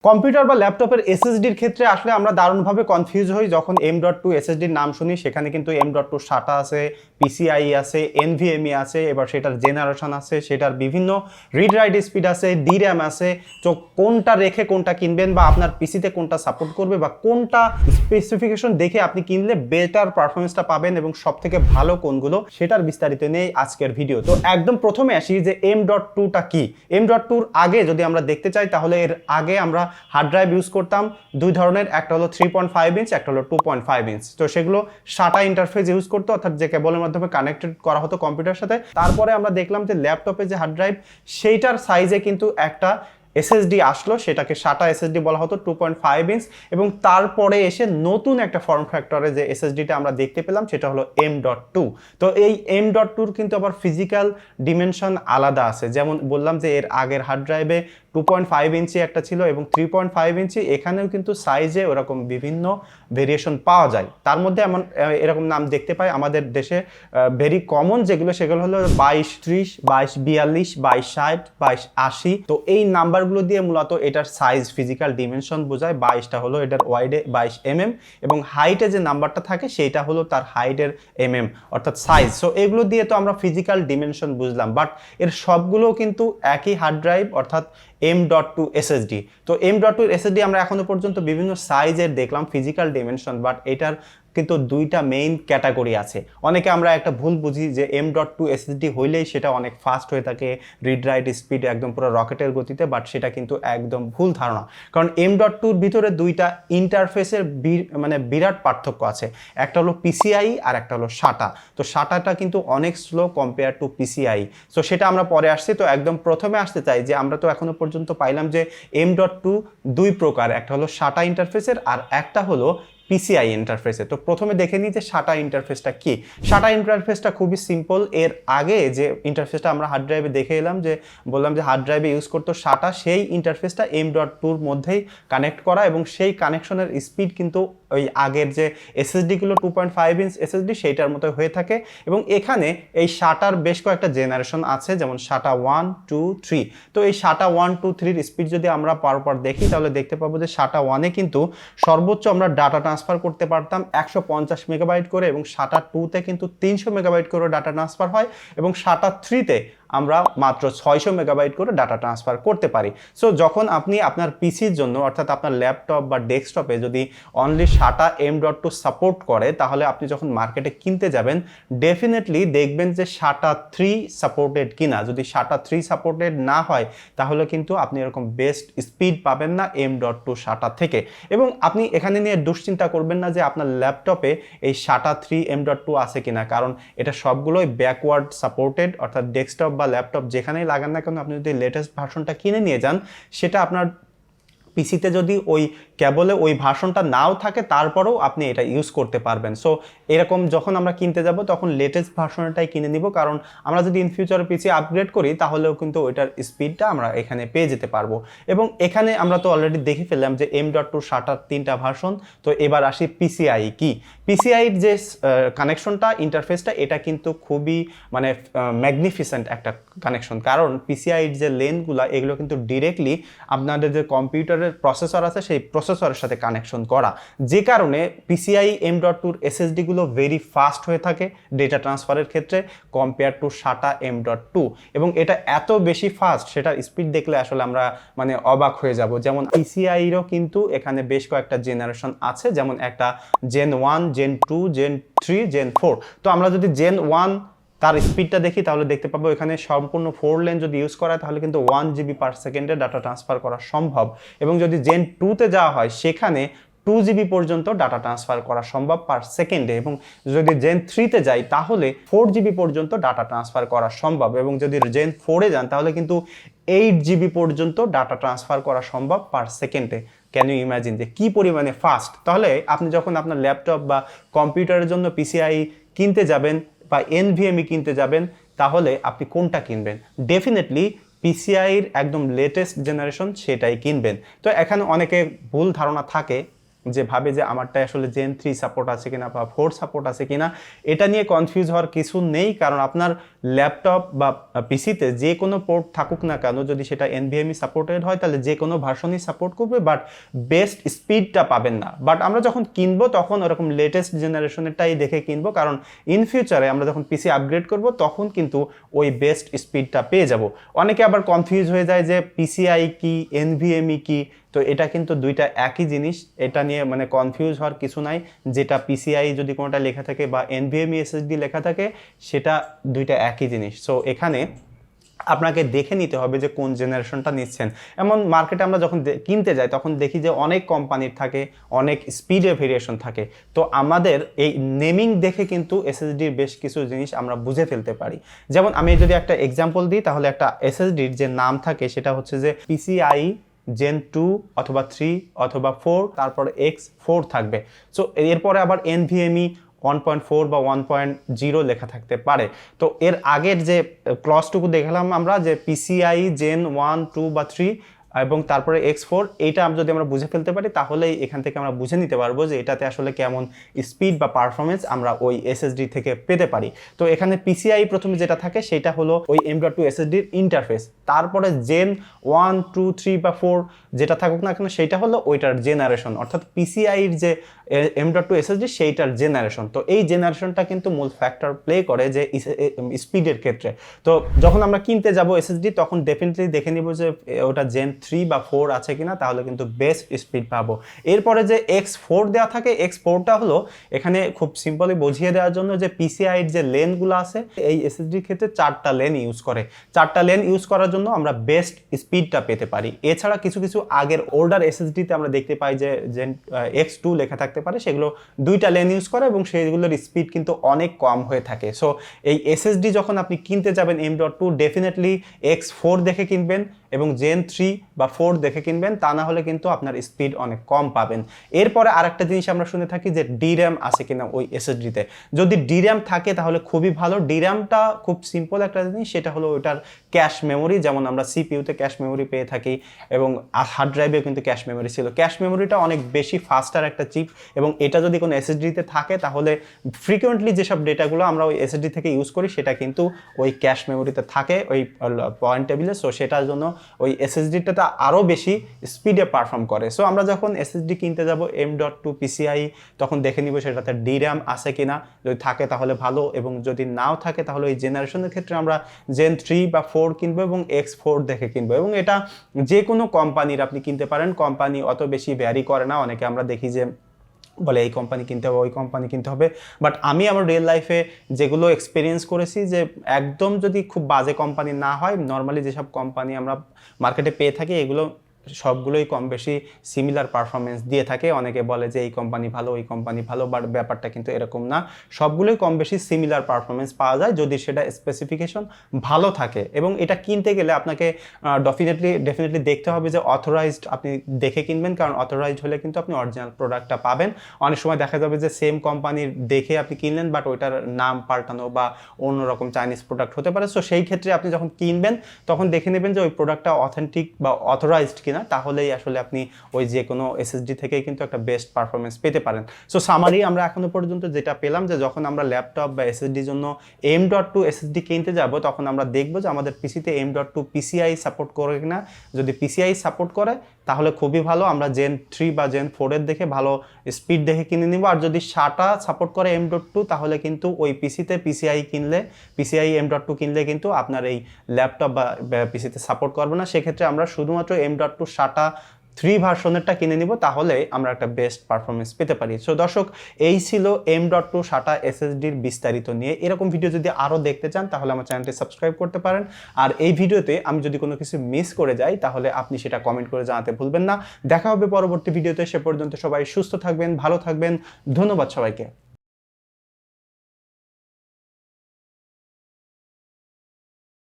Computer বা ল্যাপটপের এসএসডির ক্ষেত্রে আসলে আমরা দারুণভাবে কনফিউজ হই যখন M.2 এসএসডির নাম শুনি। সেখানে কিন্তু M.2 SATA আছে, PCIe আছে, NVMe আছে, এবার সেটার জেনারেশন আছে, সেটার বিভিন্ন রিড রাইট স্পিড আছে, DRAM আছে। তো কোনটা রেখে কোনটা কিনবেন বা আপনার পিসিতে কোনটা সাপোর্ট করবে বা কোনটা স্পেসিফিকেশন দেখে আপনি কিনলে বেটার পারফরমেন্সটা পাবেন এবং সব থেকে ভালো কোনগুলো সেটার বিস্তারিত নেই আজকের ভিডিও। তো একদম প্রথমে আসি যে M.2টা কি। M.2-র আগে যদি আমরা দেখতে চাই তাহলে এর আগে আমরা হার্ড ড্রাইভ ইউজ করতাম দুই ধরনের, একটা হলো 3.5 ইঞ্চ, একটা হলো 2.5 ইঞ্চ। তো সেগুলো SATA ইন্টারফেস ইউজ করতো, অর্থাৎ যে কেবলের মাধ্যমে কানেক্টেড করা হতো কম্পিউটারের সাথে। তারপরে আমরা দেখলাম যে ল্যাপটপে যে হার্ড ড্রাইভ সেইটার সাইজে কিন্তু একটা এসএসডি আসলো, সেটাকে SATA এসএসডি বলা হতো 2.5 ইঞ্চ। এবং তারপরে এসে নতুন একটা ফর্ম ফ্যাক্টরে যে এসএসডিটা আমরা দেখতে পেলাম সেটা হলো M.2। তো এই M.2-র কিন্তু আবার ফিজিক্যাল ডিমেনশন আলাদা আছে। যেমন বললাম যে এর আগের হার্ড ড্রাইভে 2.5 ইঞ্চি একটা ছিল এবং 3.5 ইঞ্চি, এখানেও কিন্তু সাইজে ওরকম বিভিন্ন ভেরিয়েশন পাওয়া যায়। তার মধ্যে এরকম নাম দেখতে পাই আমাদের দেশে ভেরি কমন যেগুলো, সেগুলো হলো 2230, 2242, 2260, 2280। তো এই নাম্বারগুলো দিয়ে মূলত এটার সাইজ ফিজিক্যাল ডিমেনশন বোঝায়। 22টা হলো এটার ওয়াইডে 22 এবং হাইটে যে নাম্বারটা থাকে সেইটা হলো তার হাইটের অর্থাৎ সাইজ। সো এগুলো দিয়ে তো আমরা ফিজিক্যাল ডিমেনশন বুঝলাম, বাট এর সবগুলো কিন্তু একই হার্ড ড্রাইভ অর্থাৎ M.2 SSD। তো M.2 SSD আমরা এখনো পর্যন্ত বিভিন্ন সাইজের দেখলাম ফিজিক্যাল ডিমেনশন, বাট এটার কিন্তু দুইটা মেইন ক্যাটাগরি আছে। অনেকে আমরা একটা ভুল বুঝি যে M.2 SSD হইলেই সেটা অনেক ফাস্ট হয়ে থাকে, রিড রাইট স্পিড একদম পুরো রকেটের গতিতে, বাট সেটা কিন্তু একদম ভুল ধারণা। কারণ M.2-র ভিতরে দুইটা ইন্টারফেসের বিরাট পার্থক্য আছে। একটা হলো PCIe আর একটা হলো SATA। তো SATAটা কিন্তু অনেক slow compare to PCIe। So সেটা আমরা পরে আসছি। তো একদম প্রথমে আসতে চাই যে আমরা তো এখনো পর্যন্ত পাইলাম যে M.2 দুই প্রকার, একটা হলো SATA ইন্টারফেসের আর একটা হলো PCIe ইন্টারফেসে। তো প্রথমে দেখে নিই যে SATA ইন্টারফেসটা কি। SATA ইন্টারফেসটা খুবই সিম্পল। এর আগে যে ইন্টারফেসটা আমরা হার্ড ড্রাইভে দেখে এলাম, যে বললাম যে হার্ড ড্রাইভে ইউজ করতো SATA, সেই ইন্টারফেসটা M.2-র মধ্যেই কানেক্ট করা এবং সেই কানেকশনের স্পিড কিন্তু ওই আগের যে এসএসডিগুলো 2.5 ইঞ্চ এসএসডি সেইটার মতো হয়ে থাকে। এবং এখানে এই SATAর বেশ কয়েকটা জেনারেশন আছে, যেমন SATA 1, 2, 3। তো এই SATA 1, 2, 3-র স্পিড যদি আমরা পরপর দেখি তাহলে দেখতে পাবো যে SATA 1-এ কিন্তু সর্বোচ্চ আমরা ডাটা ট্রান্সফার করতে পারতাম 150 মেগাবাইট করে, এবং SATA 2-তে কিন্তু 300 মেগাবাইট করে ডাটা ট্রান্সফার হয়, এবং SATA 3-তে আমরা মাত্র 600 মেগাবাইট করে ডাটা ট্রান্সফার করতে পারি। সো যখন আপনি আপনার পিসির জন্য অর্থাৎ আপনার ল্যাপটপ বা ডেস্কটপে যদি অনলি SATA M.2 সাপোর্ট করে, তাহলে আপনি যখন মার্কেটে কিনতে যাবেন ডেফিনেটলি দেখবেন যে SATA 3 সাপোর্টেড কিনা। যদি SATA 3 সাপোর্টেড না হয় তাহলে কিন্তু আপনি এরকম বেস্ট স্পিড পাবেন না M.2 SATA থেকে। এবং আপনি এখানে নিয়ে দুশ্চিন্তা করবেন না যে আপনার ল্যাপটপে এই SATA 3 M.2 আছে কিনা, কারণ এটা সবগুলোই ব্যাকওয়ার্ড সাপোর্টেড, অর্থাৎ ডেস্কটপ বা ল্যাপটপ যেখানেই লাগান না কেন আপনি যদি লেটেস্ট ভার্সনটা কিনে নিয়ে যান, সেটা আপনার পিসিতে যদি ওই কেবলে ওই ভার্সনটা নাও থাকে তারপরেও আপনি এটা ইউজ করতে পারবেন। সো এরকম যখন আমরা কিনতে যাব তখন লেটেস্ট ভার্সনটাই কিনে নিব, কারণ আমরা যদি ইন ফিউচারে পিসি আপগ্রেড করি তাহলেও কিন্তু ওইটার স্পিডটা আমরা এখানে পেয়ে যেতে পারবো। এবং এখানে আমরা তো অলরেডি দেখে ফেললাম যে M.2 SATA 3টা ভার্সন। তো এবার আসি PCIe কি। PCIe যে কানেকশনটা ইন্টারফেসটা এটা কিন্তু খুবই ম্যাগনিফিসেন্ট একটা কানেকশন, কারণ PCIe যে লেনগুলো এগুলো কিন্তু ডিরেক্টলি আপনাদের যে কম্পিউটারের প্রসেসর আছে সেই প্রসেসরের সাথে কানেকশন করা, যে কারণে PCIe M.2-র এসএসডিগুলো ভেরি ফাস্ট হয়ে থাকে ডেটা ট্রান্সফারের ক্ষেত্রে কম্পেয়ার টু SATA M.2। এবং এটা এত বেশি ফাস্ট, সেটার স্পিড দেখলে আসলে আমরা অবাক হয়ে যাব। যেমন PCIe-রও কিন্তু এখানে বেশ কয়েকটা জেনারেশন আছে, যেমন একটা Gen 1, Gen 2, Gen 3, Gen 4। তো আমরা যদি Gen 1 তার স্পিডটা দেখি তাহলে দেখতে পাবো এখানে সম্পূর্ণ 4 লেন যদি ইউজ করা হয় তাহলে কিন্তু 1 GB পার সেকেন্ডে ডাটা ট্রান্সফার করা সম্ভব। এবং যদি Gen 2-তে যাওয়া হয় সেখানে 2 GB পর্যন্ত ডাটা ট্রান্সফার করা সম্ভব পার সেকেন্ডে। এবং যদি Gen 3-তে যাই তাহলে 4 GB পর্যন্ত ডাটা ট্রান্সফার করা সম্ভব। এবং যদি Gen 4-এ যান তাহলে কিন্তু 8 GB পর্যন্ত ডাটা ট্রান্সফার করা সম্ভব পার সেকেন্ডে। ক্যান ইউ ইমাজিন যে কি পরিমাণে ফাস্ট। তাহলে আপনি যখন আপনার ল্যাপটপ বা কম্পিউটারের জন্য PCIe কিনতে যাবেন বা NVMe কিনতে যাবেন তাহলে আপনি কোনটা কিনবেন? ডেফিনেটলি PCIe-র একদম লেটেস্ট জেনারেশন সেটাই কিনবেন। তো এখানে অনেকে ভুল ধারণা থাকে যে ভাবে যে আমারটাই আসলে জেন 3 সাপোর্ট আছে কিনা বা 4 সাপোর্ট আছে কিনা, এটা নিয়ে কনফিউজ হওয়ার কিছু নেই। কারণ আপনার ল্যাপটপ বা পিসিতে যে কোনো পোর্ট থাকুক না কেন, যদি সেটা এনভিএমই সাপোর্টেড হয় তাহলে যে কোনো ভার্সনই সাপোর্ট করবে, বাট বেস্ট স্পিডটা পাবেন না। বাট আমরা যখন কিনবো তখন ওরকম লেটেস্ট জেনারেশনেরটাই দেখে কিনবো, কারণ ইন ফিউচারে আমরা যখন পিসি আপগ্রেড করব তখন কিন্তু ওই বেস্ট স্পিডটা পেয়ে যাব। অনেকে আবার কনফিউজ হয়ে যায় যে পিসিআই কি এনভিএমই কি, তো এটা কিন্তু দুইটা একই জিনিস, এটা নিয়ে মানে কনফিউজ হওয়ার কিছু নাই। যেটা পিসিআই যদি কোনোটা লেখা থাকে বা এনভিএমই এসএসডি লেখা থাকে, সেটা দুইটা একই জিনিস। সো এখানে আপনাকে দেখে নিতে হবে যে কোন জেনারেশনটা নিচ্ছেন। এমন মার্কেটে আমরা যখন কিনতে যাই তখন দেখি যে অনেক কোম্পানির থাকে, অনেক স্পিডে ভেরিয়েশন থাকে। তো আমাদের এই নেমিং দেখে কিন্তু এসএসডির বেশ কিছু জিনিস আমরা বুঝে ফেলতে পারি। যেমন আমি যদি একটা এক্সাম্পল দিই, তাহলে একটা এসএসডির যে নাম থাকে সেটা হচ্ছে যে PCIe Gen 2 অথবা 3 অথবা 4, তারপর X4 থাকবে। সো এরপরে আবার NVMe 1.4 বা 1.0 লেখা থাকতে পারে। তো এর আগের যে ক্লজটুকু দেখলাম আমরা যে PCIe Gen 1, 2 বা 3 এবং তারপরে X4, এইটা যদি আমরা বুঝে ফেলতে পারি তাহলেই এখান থেকে আমরা বুঝে নিতে পারবো যে এটাতে আসলে কেমন স্পিড বা পারফরমেন্স আমরা ওই এসএসডি থেকে পেতে পারি। তো এখানে PCIe প্রথমে যেটা থাকে সেটা হলো ওই M.2 এসএসডির ইন্টারফেস, তারপরে Gen 1, 2, 3 বা 4 যেটা থাকুক না কেন সেটা হলো ওইটার জেনারেশন, অর্থাৎ PCIeর যে M.2 এসএসডি সেইটার জেনারেশন। তো এই জেনারেশনটা কিন্তু মূল ফ্যাক্টর প্লে করে যে স্পিডের ক্ষেত্রে। তো যখন আমরা কিনতে যাব এসএসডি তখন ডেফিনেটলি দেখে নিব যে ওটা Gen 3 বা 4 আছে কিনা, তাহলে কিন্তু বেস্ট স্পিড পাবো। এরপরে যে X4 দেওয়া থাকে, X4টা হলো এখানে খুব সিম্পলি বুঝিয়ে দেওয়ার জন্য যে PCIeর যে লেনগুলো আছে এই এসএসডির ক্ষেত্রে 4টা লেন ইউজ করে। 4টা লেন ইউজ করার জন্য আমরা বেস্ট স্পিডটা পেতে পারি। এছাড়া কিছু কিছু আগের ওল্ডার এসএসডিতে আমরা দেখতে পাই যে X2 লেখা থাকতে পারে, সেগুলো 2টা লেন ইউজ করে এবং সেইগুলোর স্পিড কিন্তু অনেক কম হয়ে থাকে। সো এই এসএসডি যখন আপনি কিনতে যাবেন M.2, ডেফিনেটলি X4 দেখে কিনবেন এবং Gen 3 বা 4 দেখে কিনবেন, তা না হলে কিন্তু আপনার স্পিড অনেক কম পাবেন। এরপরে আরেকটা জিনিস আমরা শুনে থাকি যে DRAM আছে কিনা ওই এসএসডিতে। যদি DRAM থাকে তাহলে খুবই ভালো। DRAMটা খুব সিম্পল একটা জিনিস, সেটা হলো ওইটার ক্যাশ মেমোরি, যেমন আমরা সিপিইউতে ক্যাশ মেমোরি পেয়ে থাকি এবং হার্ড ড্রাইভেও কিন্তু ক্যাশ মেমোরি ছিল। ক্যাশ মেমোরিটা অনেক বেশি ফাস্টার একটা চিপ এবং এটা যদি কোনো এসএসডিতে থাকে তাহলে ফ্রিকোয়েন্টলি যেসব ডেটাগুলো আমরা ওই এসএসডি থেকে ইউজ করি সেটা কিন্তু ওই ক্যাশ মেমোরিতে থাকে ওই পয়েন্ট টেবিলে। সো সেটার জন্য ওই এসএসডিটা আরও বেশি স্পিডে পারফর্ম করে। সো আমরা যখন এসএসডি কিনতে যাব M.2 PCIe তখন দেখে নিব সেটাতে DRAM আছে কিনা, যদি থাকে তাহলে ভালো, এবং যদি নাও থাকে তাহলে এই জেনারেশনের ক্ষেত্রে আমরা Gen 3 বা 4 কিনবো এবং X4 দেখে কিনবো। এবং এটা যে কোনো কোম্পানির আপনি কিনতে পারেন, কোম্পানি অত বেশি ভ্যারি করে না। অনেকে আমরা দেখি যে বলে এই কোম্পানি কিনতে হবে, ওই কোম্পানি কিনতে হবে, বাট আমি আমার রিয়েল লাইফে যেগুলো এক্সপিরিয়েন্স করেছি যে একদম যদি খুব বাজে কোম্পানি না হয়, নর্মালি যেসব কোম্পানি আমরা মার্কেটে পেয়ে থাকি এগুলো সবগুলোই কম বেশি সিমিলার পারফরমেন্স দিয়ে থাকে। অনেকে বলে যে এই কোম্পানি ভালো, ওই কোম্পানি ভালো, বাট ব্যাপারটা কিন্তু এরকম না। সবগুলোই কম বেশি সিমিলার পারফরমেন্স পাওয়া যায় যদি সেটা স্পেসিফিকেশন ভালো থাকে। এবং এটা কিনতে গেলে আপনাকে ডেফিনেটলি দেখতে হবে যে অথরাইজড আপনি দেখে কিনবেন, কারণ অথরাইজড হলে কিন্তু আপনি অরিজিনাল প্রোডাক্টটা পাবেন। অনেক সময় দেখা যাবে যে সেম কোম্পানির দেখে আপনি কিনলেন বাট ওইটার নাম পাল্টানো বা অন্যরকম চাইনিজ প্রোডাক্ট হতে পারে। সো সেই ক্ষেত্রে আপনি যখন কিনবেন তখন দেখে নেবেন যে ওই প্রোডাক্টটা অথেন্টিক বা অথরাইজড কিনা, তাহলেই আসলে আপনি ওই যে কোনো এসএসডি থেকেই কিন্তু একটা বেস্ট পারফরমেন্স পেতে পারেন। সো সামারি আমরা এখনো পর্যন্ত যেটা পেলাম যে যখন আমরা ল্যাপটপ বা এসএসডির জন্য M.2 এসএসডি কিনতে যাব তখন আমরা দেখব যে আমাদের পিসিতে M.2 PCIe সাপোর্ট করে কিনা। যদি PCIe সাপোর্ট করে তাহলে খুবই ভালো, আমরা Gen 3 বা Gen 4 এর দেখে ভালো স্পিড দেখে কিনে নিব। আর যদি SATA সাপোর্ট করে M.2 তাহলে কিন্তু ওই পিসিতে PCIe M.2 কিনলে কিন্তু আপনার এই ল্যাপটপ বা পিসিতে সাপোর্ট করবে না। সেক্ষেত্রে আমরা শুধুমাত্র M.2 SATA 3 ভার্সনেরটা কিনে নিব, তাহলে আমরা একটা বেস্ট পারফরমেন্স পেতে পারি। সো দর্শক, এই ছিল M.2 SATA এসএসডির বিস্তারিত নিয়ে। এরকম ভিডিও যদি আরও দেখতে চান তাহলে আমার চ্যানেলটি সাবস্ক্রাইব করতে পারেন। আর এই ভিডিওতে আমি যদি কোনো কিছু মিস করে যাই তাহলে আপনি সেটা কমেন্ট করে জানাতে ভুলবেন না। দেখা হবে পরবর্তী ভিডিওতে। সে পর্যন্ত সবাই সুস্থ থাকবেন, ভালো থাকবেন। ধন্যবাদ সবাইকে।